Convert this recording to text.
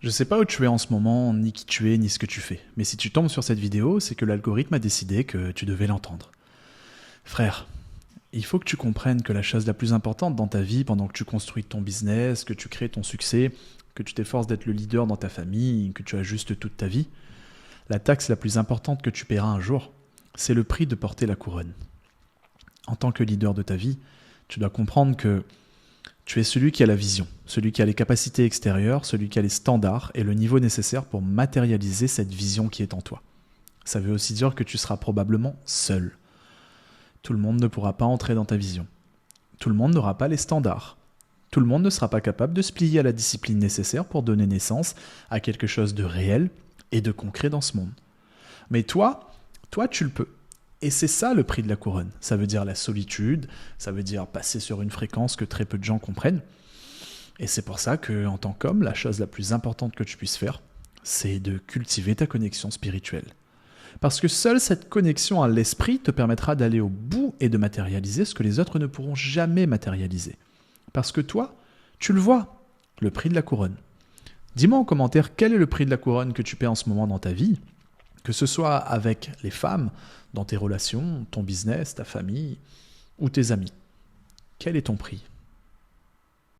Je sais pas où tu es en ce moment, ni qui tu es, ni ce que tu fais. Mais si tu tombes sur cette vidéo, c'est que l'algorithme a décidé que tu devais l'entendre. Frère, il faut que tu comprennes que la chose la plus importante dans ta vie, pendant que tu construis ton business, que tu crées ton succès, que tu t'efforces d'être le leader dans ta famille, que tu ajustes toute ta vie, la taxe la plus importante que tu paieras un jour, c'est le prix de porter la couronne. En tant que leader de ta vie, tu dois comprendre que tu es celui qui a la vision, celui qui a les capacités extérieures, celui qui a les standards et le niveau nécessaire pour matérialiser cette vision qui est en toi. Ça veut aussi dire que tu seras probablement seul. Tout le monde ne pourra pas entrer dans ta vision. Tout le monde n'aura pas les standards. Tout le monde ne sera pas capable de se plier à la discipline nécessaire pour donner naissance à quelque chose de réel et de concret dans ce monde. Mais toi, tu le peux. Et c'est ça le prix de la couronne. Ça veut dire la solitude, ça veut dire passer sur une fréquence que très peu de gens comprennent. Et c'est pour ça que, en tant qu'homme, la chose la plus importante que tu puisses faire, c'est de cultiver ta connexion spirituelle. Parce que seule cette connexion à l'esprit te permettra d'aller au bout et de matérialiser ce que les autres ne pourront jamais matérialiser. Parce que toi, tu le vois, le prix de la couronne. Dis-moi en commentaire quel est le prix de la couronne que tu paies en ce moment dans ta vie, que ce soit avec les femmes, dans tes relations, ton business, ta famille ou tes amis. Quel est ton prix ?